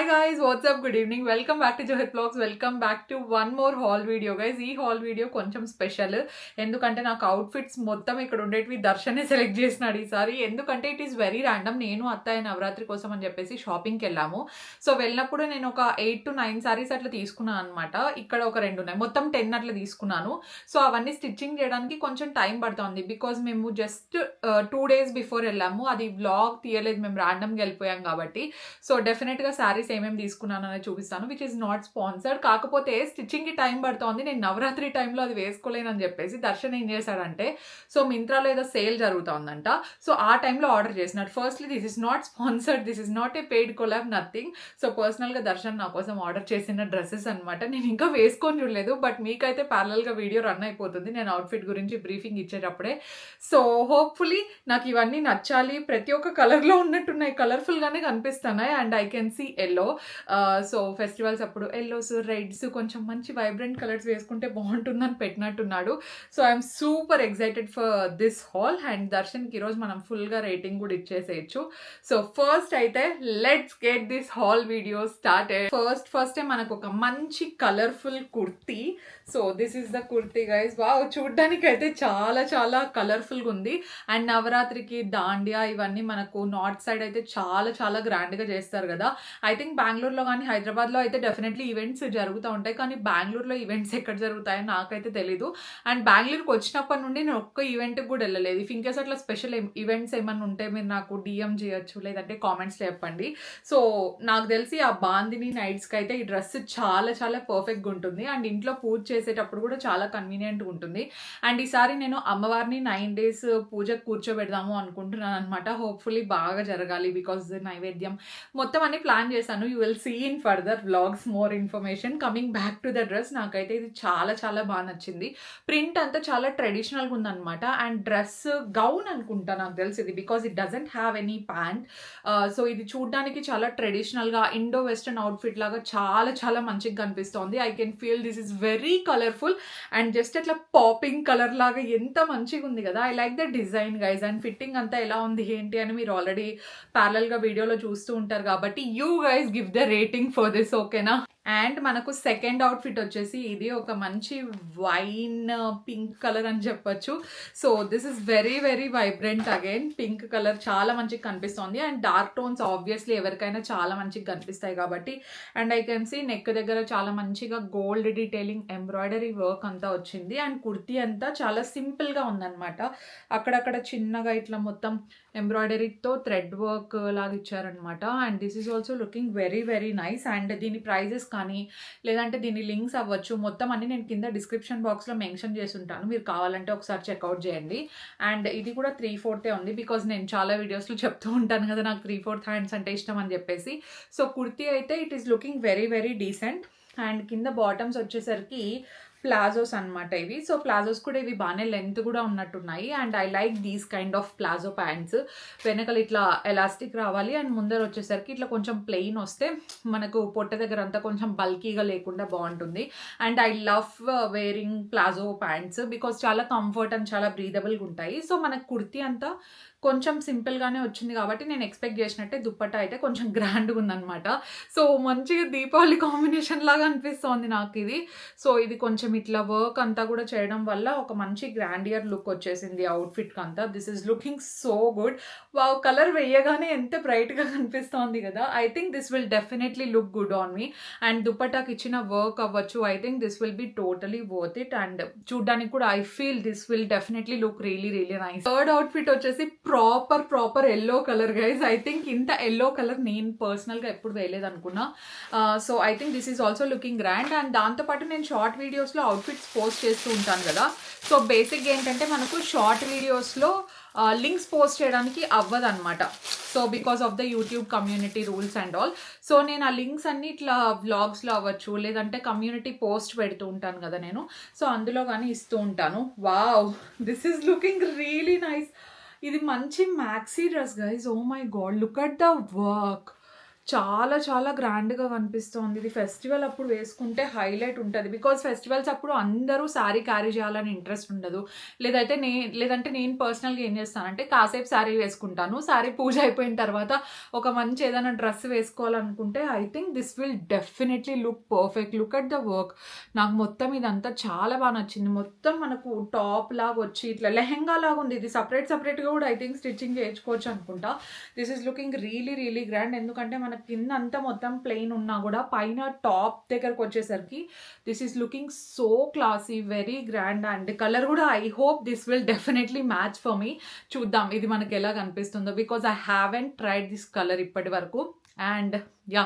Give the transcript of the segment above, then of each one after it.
Hi guys, what's up? Good evening. Welcome back to Johit Vlogs. Welcome back to one more haul video guys. ఈ hall video కొంచెం special ఎందుకంటే నాకు outfits మొత్తం ఇక్కడ ఉండేటివి దర్శనే select చేసినాడు ఈసారి. ఎందుకంటే ఇట్ ఈస్ వెరీ ర్యాండమ్. నేను అత్తయ్య నవరాత్రి కోసం అని చెప్పేసి షాపింగ్కి వెళ్ళాము. సో వెళ్ళినప్పుడు నేను ఒక 8 to 9 సారీస్ అట్లా తీసుకున్నాను అనమాట. ఇక్కడ ఒక 2 ఉన్నాయి, మొత్తం 10 అట్లా తీసుకున్నాను. సో అవన్నీ స్టిచ్చింగ్ చేయడానికి కొంచెం టైం పడుతుంది బికాజ్ మేము జస్ట్ 2 days బిఫోర్ వెళ్ళాము. అది వ్లాగ్ తీయలేదు, మేము ర్యాండమ్గా వెళ్ళిపోయాం కాబట్టి. సో డెఫినెట్గా శారీస్ ఏమేమి తీసుకున్నాను అనేది చూపిస్తాను, విచ్ ఈస్ నాట్ స్పాన్సర్డ్. కాకపోతే స్టిచ్చింగ్కి టైం పడుతోంది, నేను నవరాత్రి టైంలో అది వేసుకోలేనని చెప్పేసి దర్శన్ ఏం చేశాడంటే, సో మింత్రాలో ఏదో సేల్ జరుగుతుందంట, సో ఆ టైంలో ఆర్డర్ చేసినాడు. Firstly this is not sponsored, this is not a paid collab, nothing. So పర్సనల్గా దర్శన్ నా కోసం ఆర్డర్ చేసిన డ్రెస్సెస్ అనమాట. నేను ఇంకా వేసుకొని చూడలేదు, బట్ మీకైతే ప్యారలల్గా వీడియో రన్ అయిపోతుంది నేను అవుట్ఫిట్ గురించి బ్రీఫింగ్ ఇచ్చేటప్పుడే. సో హోప్ఫుల్లీ నాకు ఇవన్నీ నచ్చాలి. ప్రతి ఒక్క కలర్లో ఉన్నట్టున్నాయి, కలర్ఫుల్గానే కనిపిస్తున్నాయి. And I can see yellow. So festivals అప్పుడు ఎల్లోస్, రెడ్స్, కొంచెం మంచి వైబ్రెంట్ కలర్స్ వేసుకుంటే బాగుంటుందని పెట్టినట్టున్నాడు. So I'm super excited for this haul. And దర్శన్కి ఈరోజు మనం ఫుల్గా రేటింగ్ కూడా ఇచ్చేసేయచ్చు. సో ఫస్ట్ అయితే let's get this haul video started. ఫస్టే మనకు ఒక మంచి colourful kurti. So this is the kurti guys. Wow, చూడ్డానికి అయితే చాలా చాలా కలర్ఫుల్గా ఉంది. అండ్ నవరాత్రికి దాండియా ఇవన్నీ మనకు నార్త్ సైడ్ అయితే చాలా చాలా గ్రాండ్గా చేస్తారు కదా. ఐ థింక్ బెంగళూరులో కానీ హైదరాబాద్లో అయితే డెఫినెట్లీ ఈవెంట్స్ జరుగుతూ ఉంటాయి, కానీ బెంగళూరులో ఈవెంట్స్ ఎక్కడ జరుగుతాయో నాకైతే తెలీదు. అండ్ బెంగళూరుకి వచ్చినప్పటి నుండి నేను ఒక్క ఈవెంట్కి కూడా వెళ్ళలేదు. ఇఫ్ ఇంకేస్ అట్లా స్పెషల్ ఈవెంట్స్ ఏమన్నా ఉంటే మీరు నాకు డిఎం చేయొచ్చు, లేదంటే కామెంట్స్లో చెప్పండి. సో నాకు తెలిసి ఆ బాందిని నైట్స్కి అయితే ఈ డ్రెస్ చాలా చాలా పర్ఫెక్ట్గా ఉంటుంది. అండ్ ఇంట్లో పూజ చేసేటప్పుడు కూడా చాలా కన్వీనియంట్గా ఉంటుంది. అండ్ ఈసారి నేను అమ్మవారిని 9 days పూజకు కూర్చోబెడదాము అనుకుంటున్నాను అనమాట. హోప్ఫుల్లీ బాగా జరగాలి బికాజ్ నైవేద్యం మొత్తం అన్ని ప్లాన్ చేశాను. You will see in further vlogs more information. Coming back to the dress, నాకైతే ఇది చాలా చాలా బాగా నచ్చింది. ప్రింట్ అంతా చాలా ట్రెడిషనల్గా ఉందన్నమాట. అండ్ డ్రెస్ గౌన్ అనుకుంటా నాకు తెలిసి ఇది, because it doesn't have any pant. So ఇది చూడడానికి చాలా ట్రెడిషనల్గా ఇండో వెస్టర్న్ అవుట్ఫిట్ లాగా చాలా చాలా మంచిగా కనిపిస్తోంది. I can feel this is very colourful and just అట్లా పాపింగ్ కలర్ లాగా ఎంత మంచిగా ఉంది కదా. I like the design guys. And fitting అంతా ఎలా ఉంది ఏంటి అని మీరు ఆల్రెడీ ప్యారలల్గా వీడియోలో చూస్తూ ఉంటారు కాబట్టి you guys give the rating for this, ఓకేనా. అండ్ మనకు సెకండ్ అవుట్ఫిట్ వచ్చేసి ఇది ఒక మంచి వైన్ పింక్ కలర్ అని చెప్పొచ్చు. So this is very very vibrant again. Pink colour చాలా మంచిగా కనిపిస్తుంది. అండ్ డార్క్ టోన్స్ ఆబ్వియస్లీ ఎవరికైనా చాలా మంచిగా కనిపిస్తాయి కాబట్టి. And I can see neck దగ్గర చాలా మంచిగా గోల్డ్ డీటెయిలింగ్ ఎంబ్రాయిడరీ వర్క్ అంతా వచ్చింది. అండ్ కుర్తీ అంతా చాలా సింపుల్గా ఉందన్నమాట. అక్కడక్కడ చిన్నగా ఇట్లా మొత్తం ఎంబ్రాయిడరీతో థ్రెడ్ వర్క్ లాగా ఇచ్చారనమాట. And this is also looking very very nice. And దీని ప్రైజెస్ కానీ లేదంటే దీని లింక్స్ అవ్వచ్చు మొత్తం అన్ని నేను కింద డిస్క్రిప్షన్ బాక్స్లో మెన్షన్ చేసి ఉంటాను, మీరు కావాలంటే ఒకసారి చెక్అవుట్ చేయండి. అండ్ ఇది కూడా 3/4 ఉంది బికాజ్ నేను చాలా వీడియోస్లో చెప్తూ ఉంటాను కదా నాకు 3/4 హ్యాండ్స్ అంటే ఇష్టం అని చెప్పేసి. సో కుర్తీ అయితే it is looking very very decent. And కింద బాటమ్స్ వచ్చేసరికి ప్లాజోస్ అనమాట ఇవి. సో ప్లాజోస్ కూడా ఇవి బాగానే లెంత్ కూడా ఉన్నట్టున్నాయి. And I like these kind of palazzo pants. వెనకలు ఇట్లా ఎలాస్టిక్ రావాలి అండ్ ముందర వచ్చేసరికి ఇట్లా కొంచెం ప్లెయిన్ వస్తే మనకు పొట్ట దగ్గర అంతా కొంచెం బల్కీగా లేకుండా బాగుంటుంది. And I love wearing palazzo pants because చాలా కంఫర్ట్ అండ్ చాలా బ్రీదబుల్గా ఉంటాయి. సో మనకు కుర్తీ అంతా కొంచెం సింపుల్గానే వచ్చింది కాబట్టి నేను ఎక్స్పెక్ట్ చేసినట్టే దుప్పట్టా అయితే కొంచెం గ్రాండ్గా ఉందన్నమాట. సో మంచిగా దీపావళి కాంబినేషన్ లాగా అనిపిస్తోంది నాకు ఇది. సో ఇది కొంచెం ఇట్లా వర్క్ అంతా కూడా చేయడం వల్ల ఒక మంచి గ్రాండియర్ లుక్ వచ్చేసింది అవుట్ఫిట్కి అంతా. This is looking so good. Wow, colour వేయగానే ఎంత బ్రైట్గా కనిపిస్తోంది కదా. I think this will definitely look good on me. And దుప్పట్టాకి ఇచ్చిన వర్క్ అవ్వచ్చు, I think this will be totally worth it. And చూడ్డానికి కూడా I feel this will definitely look really really nice. Third outfit వచ్చేసి proper yellow colour guys. I think ఇంత yellow colour నేను పర్సనల్గా ఎప్పుడు వేయలేదు అనుకున్నా. So I think this is also looking grand. And దాంతోపాటు నేను షార్ట్ వీడియోస్లో అవుట్ఫిట్స్ పోస్ట్ చేస్తూ ఉంటాను కదా. సో బేసిక్గా ఏంటంటే మనకు షార్ట్ వీడియోస్లో లింక్స్ పోస్ట్ చేయడానికి అవ్వదన్నమాట. So because of the YouTube community rules and all. So నేను ఆ లింక్స్ అన్ని ఇట్లా వ్లాగ్స్లో అవ్వచ్చు, లేదంటే కమ్యూనిటీ పోస్ట్ పెడుతూ ఉంటాను కదా నేను. సో అందులో కానీ ఇస్తూ ఉంటాను. Wow, this is looking really nice. ఇది మంచి maxi dress guys. Oh my god, look at the work. చాలా చాలా గ్రాండ్‌గా కనిపిస్తోంది. ఇది ఫెస్టివల్ అప్పుడు వేసుకుంటే హైలైట్ ఉంటది. బికాజ్ ఫెస్టివల్స్ అప్పుడు అందరూ శారీ క్యారీ చేయాలని ఇంట్రెస్ట్ ఉండదు. లేదంటే నేను పర్సనల్‌గా ఏం చేస్తానంటే కాసేపు శారీ వేసుకుంటాను. శారీ పూజ అయిపోయిన తర్వాత ఒక మంచి ఏదైనా డ్రెస్ వేసుకోవాలనుకుంటే I think this will definitely look perfect. Look at the work. నాకు మొత్తం ఇదంతా చాలా బాగా నచ్చింది. మొత్తం మనకు టాప్ లాగా వచ్చి ఇట్లా లెహెంగా లాగా ఉంది. ఇది సెపరేట్‌గా కూడా ఐ థింక్ స్టిచ్చింగ్ చేయించుకోవచ్చు అనుకుంటా. This is looking really grand. ఎందుకంటే మన కింద అంతా మొత్తం ప్లెయిన్ ఉన్నా కూడా పైన టాప్ దగ్గరకు వచ్చేసరికి this is looking so classy, very grand. And colour కూడా I hope this will definitely match for me. చూద్దాం ఇది మనకి ఎలా కనిపిస్తుందో. Because I haven't tried this colour ఇప్పటి వరకు. అండ్ యా,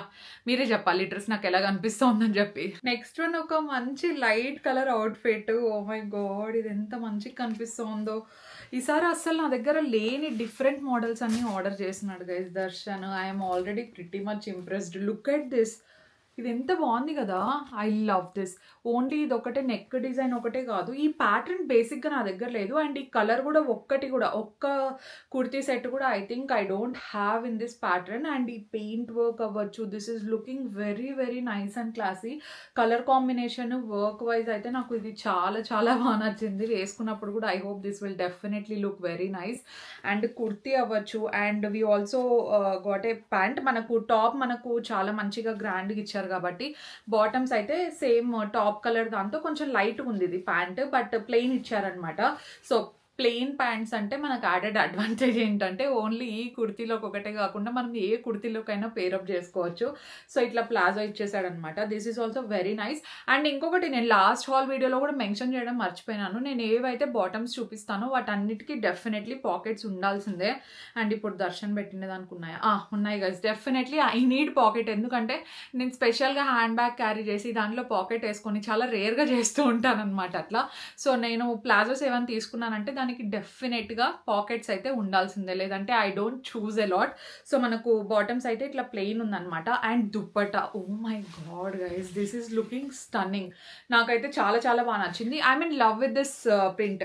మీరే చెప్పాలి డ్రెస్ నాకు ఎలా కనిపిస్తోందని చెప్పి. నెక్స్ట్ వన్ ఒక మంచి light colour outfit. Oh my god, ఇది ఎంత మంచిగా కనిపిస్తోందో. ఈసారి అస్సలు నా దగ్గర లేని డిఫరెంట్ మోడల్స్ అన్నీ ఆర్డర్ చేసినాడు guys Darshan. I'm already pretty much impressed. Look at this. ఇది ఎంత బాగుంది కదా. I love this. ఓన్లీ ఇది ఒకటే నెక్ డిజైన్ ఒకటే కాదు, ఈ ప్యాటర్న్ బేసిక్గా నా దగ్గర లేదు. అండ్ ఈ కలర్ కూడా ఒక్క కుర్తీ సెట్ కూడా I think I don't have in this pattern. And ఈ పెయింట్ వర్క్ అవ్వచ్చు, this is looking very nice and classy. Colour combination work wise అయితే నాకు ఇది చాలా బాగా నచ్చింది. వేసుకున్నప్పుడు కూడా I hope this will definitely look very nice. And kurti అవ్వచ్చు. And we also got a pant. మనకు టాప్ మనకు చాలా మంచిగా గ్రాండ్గా ఇచ్చారు కాబట్టి బాటమ్స్ అయితే సేమ్ టాప్ కలర్ దాంతో కొంచెం లైట్ ఉంది ఇది ప్యాంట్, బట్ ప్లెయిన్ ఇచ్చారనమాట. సో ప్లెయిన్ ప్యాంట్స్ అంటే మనకు యాడెడ్ అడ్వాంటేజ్ ఏంటంటే ఓన్లీ ఈ కుర్తీలోకి ఒకటే కాకుండా మనం ఏ కుర్తీలోకైనా పేరప్ చేసుకోవచ్చు. సో ఇట్లా ప్లాజో ఇచ్చేసాడనమాట. This is also very nice. And ఇంకొకటి నేను లాస్ట్ హాల్ వీడియోలో కూడా మెన్షన్ చేయడం మర్చిపోయినాను. నేను ఏవైతే బాటమ్స్ చూపిస్తానో వాటన్నిటికీ డెఫినెట్లీ పాకెట్స్ ఉండాల్సిందే. అండ్ ఇప్పుడు దర్శన్ పెట్టినది అనుకున్నాయా? ఉన్నాయి guys, definitely I need pocket. ఎందుకంటే నేను స్పెషల్గా హ్యాండ్ బ్యాగ్ క్యారీ చేసి దాంట్లో పాకెట్ వేసుకొని చాలా రేర్గా చేస్తూ ఉంటాను అనమాట అట్లా. సో నేను ప్లాజోస్ ఏమైనా తీసుకున్నానంటే దానికి డెఫినెట్గా పాకెట్స్ అయితే ఉండాల్సిందే, లేదంటే I don't choose a lot. So మనకు బాటమ్స్ అయితే ఇట్లా ప్లెయిన్ ఉందన్నమాట. And dupatta, oh my god guys, this is looking stunning. నాకైతే చాలా బాగా నచ్చింది. I mean love with this print.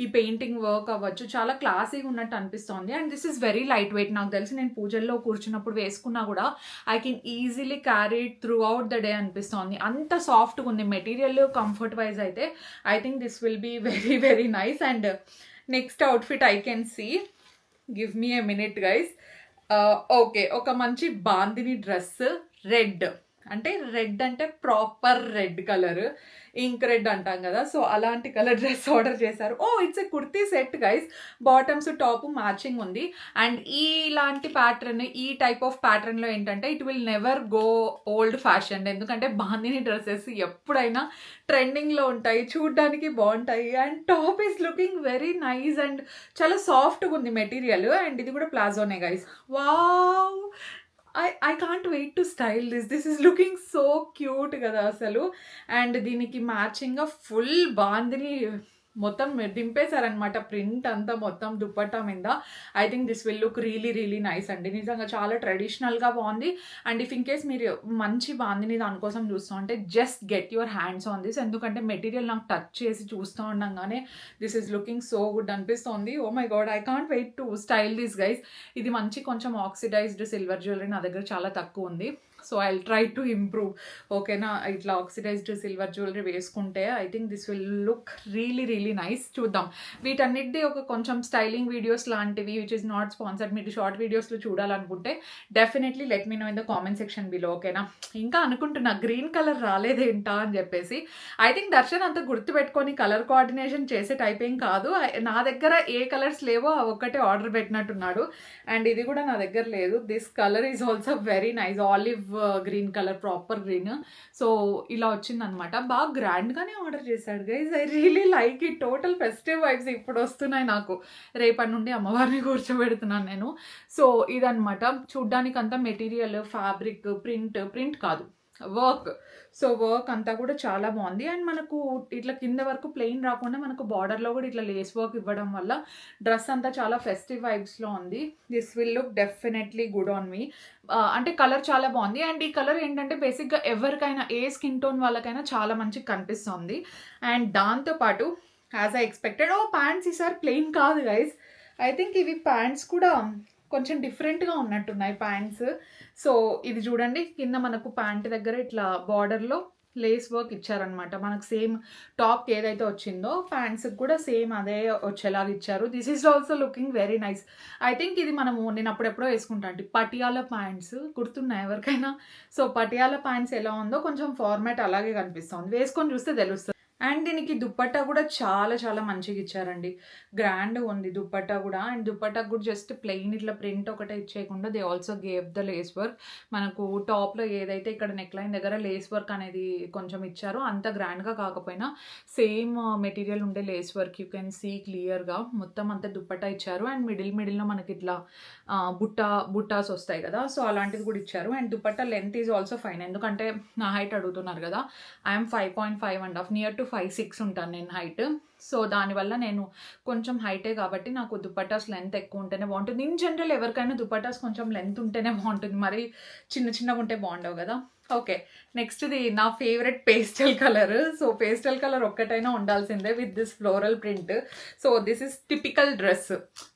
ఈ పెయింటింగ్ వర్క్ అవ్వచ్చు, చాలా క్లాసీగా ఉన్నట్టు అనిపిస్తోంది. And this is very light weight. నాకు తెలిసి నేను పూజల్లో కూర్చున్నప్పుడు వేసుకున్నా కూడా I can easily carry it throughout the day అనిపిస్తోంది. అంత సాఫ్ట్గా ఉంది మెటీరియల్. కంఫర్ట్ వైజ్ అయితే I think this will be very nice. And next outfit I can see. Give me a minute guys. Okay, ఒక మంచి bandhani dress, red అంటే proper red colour, ink red అంటాం కదా. సో అలాంటి కలర్ డ్రెస్ ఆర్డర్ చేశారు. It's a kurti set guys. Bottoms top matching ఉంది. And ఇలాంటి pattern, ఈ టైప్ ఆఫ్ ప్యాటర్న్లో ఏంటంటే it will never go old fashion. ఎందుకంటే బాందిని డ్రెస్సెస్ ఎప్పుడైనా ట్రెండింగ్లో ఉంటాయి, చూడ్డానికి బాగుంటాయి. And top is looking very nice and చాలా సాఫ్ట్గా ఉంది మెటీరియల్. అండ్ ఇది కూడా ప్లాజోనే guys. Wow, I can't wait to style this. This is looking so cute కదా అసలు. అండ్ దీనికి మ్యాచింగ్గా ఫుల్ బాందిని మొత్తం దింపేశారనమాట ప్రింట్ అంతా మొత్తం దుప్పట్టా మీద. I think this will look really nice అండి. నిజంగా చాలా ట్రెడిషనల్గా బాగుంది. అండ్ ఇఫ్ ఇన్ కేస్ మీరు మంచి బాందిని దానికోసం చూస్తూ ఉంటే just get your hands on this. ఎందుకంటే మెటీరియల్ నాకు టచ్ చేసి చూస్తూ ఉండగానే this is looking so good అనిపిస్తోంది. Oh my god, I can't wait to style this guys. ఇది మంచి కొంచెం ఆక్సిడైజ్డ్ సిల్వర్ జ్యువెలరీ నా దగ్గర చాలా తక్కువ ఉంది. So I will try to improve. ఓకేనా, ఇట్లా ఆక్సిడైజ్డ్ సిల్వర్ జ్యువెలరీ వేసుకుంటే I think this will look really nice. చూద్దాం. వీటన్నిటిది ఒక కొంచెం స్టైలింగ్ వీడియోస్ లాంటివి విచ్ ఇస్ నాట్ స్పాన్సర్డ్ మీరు షార్ట్ వీడియోస్లో చూడాలనుకుంటే definitely let me know in the comment section below. ఓకేనా. ఇంకా అనుకుంటున్నా గ్రీన్ కలర్ రాలేదేంటా అని చెప్పేసి. ఐ థింక్ దర్శన్ అంత గుర్తుపెట్టుకొని కలర్ కోఆర్డినేషన్ చేసే టైప్ ఏం కాదు. నా దగ్గర ఏ కలర్స్ లేవో ఒక్కటే ఆర్డర్ పెట్టినట్టున్నాడు. అండ్ ఇది కూడా నా దగ్గర లేదు. This colour is also very nice. Olive green colour, proper green. So ఇలా వచ్చిందనమాట. బాగా గ్రాండ్గానే ఆర్డర్ చేశాడు guys. I really like it. Total festive vibes ఇప్పుడు వస్తున్నాయి నాకు. రేపటి నుండి అమ్మవారిని కూర్చోబెడుతున్నాను నేను. సో ఇదనమాట. చూడ్డానికి అంతా మెటీరియల్, ఫ్యాబ్రిక్, ప్రింట్ కాదు, వర్క్. సో వర్క్ అంతా కూడా చాలా బాగుంది. అండ్ మనకు ఇట్లా కింద వరకు ప్లెయిన్ రాకుండా మనకు బార్డర్లో కూడా ఇట్లా లేస్ వర్క్ ఇవ్వడం వల్ల డ్రెస్ అంతా చాలా ఫెస్టివ్ వైబ్స్లో ఉంది. This will look definitely good on me. అంటే కలర్ చాలా బాగుంది. అండ్ ఈ కలర్ ఏంటంటే బేసిక్గా ఎవరికైనా ఏ స్కిన్ టోన్ వాళ్ళకైనా చాలా మంచిగా కనిపిస్తుంది. అండ్ దాంతోపాటు యాజ్ ఐ ఎక్స్పెక్టెడ్ ప్యాంట్స్ ఈసారి ప్లెయిన్ కాదు గైస్. ఐ థింక్ ఇవి ప్యాంట్స్ కూడా కొంచెం డిఫరెంట్గా ఉన్నట్టున్నాయి ప్యాంట్స్. సో ఇది చూడండి, కింద మనకు ప్యాంట్ దగ్గర ఇట్లా బార్డర్లో లేస్ వర్క్ ఇచ్చారనమాట. మనకు సేమ్ టాప్కి ఏదైతే వచ్చిందో ప్యాంట్స్కి కూడా సేమ్ అదే వచ్చేలాగా ఇచ్చారు. This is also looking very nice. I think ఇది నేను అప్పుడెప్పుడో వేసుకుంటా అంటే పటియాలా ప్యాంట్స్ గుర్తున్నాయి ఎవరికైనా. సో పటియాలా ప్యాంట్స్ ఎలా ఉందో కొంచెం ఫార్మాట్ అలాగే కనిపిస్తుంది, వేసుకొని చూస్తే తెలుస్తుంది. అండ్ దీనికి దుప్పట్టా కూడా చాలా చాలా మంచిగా ఇచ్చారండి, గ్రాండ్ ఉంది దుప్పట్టా కూడా. అండ్ దుప్పట్టాకు కూడా జస్ట్ ప్లెయిన్ ఇట్లా ప్రింట్ ఒకటే ఇచ్చేయకుండా they also gave the lace work. మనకు టాప్లో ఏదైతే ఇక్కడ నెక్ లైన్ దగ్గర లేస్ వర్క్ అనేది కొంచెం ఇచ్చారో అంత గ్రాండ్గా కాకపోయినా సేమ్ మెటీరియల్ ఉండే lace work you can see క్లియర్గా మొత్తం అంతా దుప్పట్టా ఇచ్చారు. అండ్ మిడిల్లో మనకి ఇట్లా బుట్టాస్ వస్తాయి కదా, సో అలాంటిది కూడా ఇచ్చారు. And dupatta length is also fine, ఎందుకంటే నా హైట్ అడుగుతున్నారు కదా, ఐఎమ్ 5.5 నియర్ టు 5'6" ఉంటాను నేను హైట్. సో దానివల్ల నేను కొంచెం హైటే కాబట్టి నాకు దుపట్టాస్ లెంత్ ఎక్కువ ఉంటేనే బాగుంటుంది. ఇన్ జనరల్ ఎవరికైనా దుపట్టాస్ కొంచెం లెంత్ ఉంటేనే బాగుంటుంది, మరి చిన్నగా ఉంటే బాగుండవు కదా. ఓకే, నెక్స్ట్ది నా favourite pastel colour. So pastel colour ఒక్కటైనా ఉండాల్సిందే with this floral print. So this is typical dress.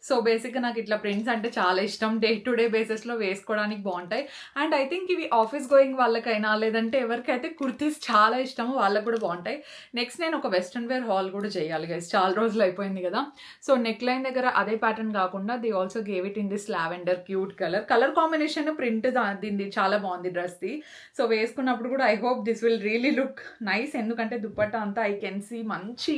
So బేసిక్గా నాకు ఇట్లా ప్రింట్స్ అంటే చాలా ఇష్టం, డే టు డే బేసిస్లో వేసుకోవడానికి బాగుంటాయి. అండ్ ఐ థింక్ ఇవి ఆఫీస్ గోయింగ్ వాళ్ళకైనా లేదంటే ఎవరికైతే కుర్తీస్ చాలా ఇష్టమో వాళ్ళకు కూడా బాగుంటాయి. నెక్స్ట్ నేను ఒక వెస్ట్రన్ వేర్ హాల్ కూడా చేయాలి గైస్, చాలా రోజులు అయిపోయింది కదా. సో నెక్ లైన్ దగ్గర అదే ప్యాటర్న్ కాకుండా the also gave it in this lavender cute colour combination print దీన్ని చాలా బాగుంది డ్రెస్ది. సో వేసుకున్నప్పుడు కూడా I hope this will really look nice, ఎందుకంటే దుపట్టా అంతా ఐ కెన్ సీ మంచి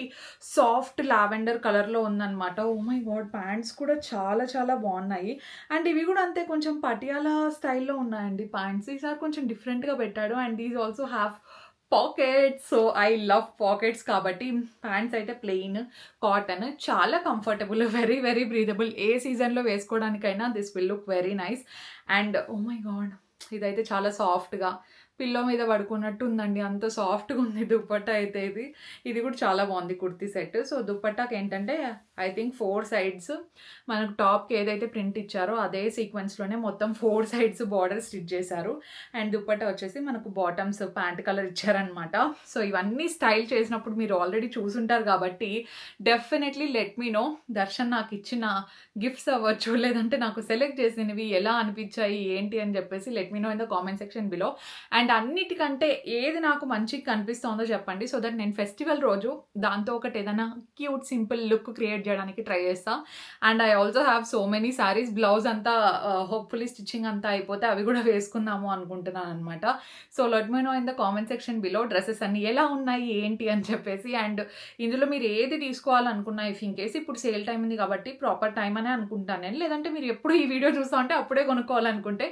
సాఫ్ట్ లావెండర్ కలర్లో ఉందన్నమాట. ఓ మై గాడ్, ప్యాంట్స్ కూడా చాలా చాలా బాగున్నాయి. అండ్ ఇవి కూడా అంతే కొంచెం పటియాలా స్టైల్లో ఉన్నాయండి ప్యాంట్స్. ఈసారి కొంచెం డిఫరెంట్గా పెట్టాడు. And these also have pockets. So I love pockets కాబట్టి ప్యాంట్స్ అయితే ప్లెయిన్ కాటన్, చాలా కంఫర్టబుల్, వెరీ వెరీ బ్రీదబుల్. ఏ సీజన్లో వేసుకోవడానికైనా this will look very nice. And oh my god, ఇదైతే చాలా సాఫ్ట్గా పిల్లో మీద పడుకున్నట్టు ఉందండి, అంత సాఫ్ట్గా ఉంది దుప్పట్టా అయితే. ఇది కూడా చాలా బాగుంది కుర్తీ సెట్. సో దుప్పట్టాకి ఏంటంటే ఐ థింక్ 4 sides మనకు టాప్కి ఏదైతే ప్రింట్ ఇచ్చారో అదే సీక్వెన్స్లోనే మొత్తం 4 sides బార్డర్ స్టిచ్ చేశారు. అండ్ దుప్పట్టా వచ్చేసి మనకు బాటమ్స్ ప్యాంట్ కలర్ ఇచ్చారనమాట. సో ఇవన్నీ స్టైల్ చేసినప్పుడు మీరు ఆల్రెడీ చూసుంటారు కాబట్టి definitely let me know. Darshan నాకు ఇచ్చిన గిఫ్ట్స్ అవ్వచ్చు, లేదంటే నాకు సెలెక్ట్ చేసినవి ఎలా అనిపించాయి ఏంటి అని చెప్పేసి let me know in the comment section below. And అన్నిటికంటే ఏది నాకు మంచిగా కనిపిస్తుందో చెప్పండి, సో దట్ నేను ఫెస్టివల్ రోజు దాంతో ఒకటి ఏదైనా క్యూట్ సింపుల్ లుక్ క్రియేట్ చేయడానికి ట్రై చేస్తా. And I also have so many saris. Blouse అంతా హోప్ఫుల్లీ స్టిచ్చింగ్ అంతా అయిపోతే అవి కూడా వేసుకుందాము అనుకుంటున్నాను అనమాట. So let me know in the comment section below dresses అన్ని ఎలా ఉన్నాయి ఏంటి అని చెప్పేసి. అండ్ ఇందులో మీరు ఏది తీసుకోవాలనుకున్నా, ఇఫ్ ఇన్ కేస్ ఇప్పుడు సేల్ టైం ఉంది కాబట్టి ప్రాపర్ టైం అనే అనుకుంటాను నేను, లేదంటే మీరు ఎప్పుడు ఈ వీడియో చూస్తా ఉంటే అప్పుడే కొనుక్కోవాలనుకుంటే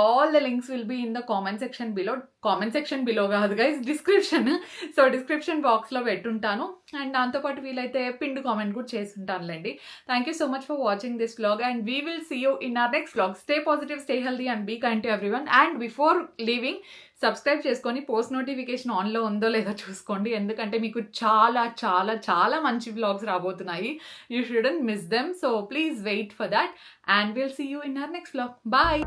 all the links will be in the comment section below. Comment section below కాదు గైస్, డిస్క్రిప్షన్. సో డిస్క్రిప్షన్ బాక్స్లో పెట్టుంటాను. అండ్ దాంతోపాటు వీలైతే పిండ్ కామెంట్ కూడా చేస్తుంటానులేండి. Thank you so much for watching this vlog and we will see you in our next vlog. Stay positive, stay healthy and be kind to everyone. And before leaving subscribe చేసుకొని post notification ఆన్లో ఉందో లేదో చూసుకోండి, ఎందుకంటే మీకు చాలా చాలా చాలా మంచి వ్లాగ్స్ రాబోతున్నాయి. You shouldn't miss them. So please wait for that and will see you in our next vlog. Bye.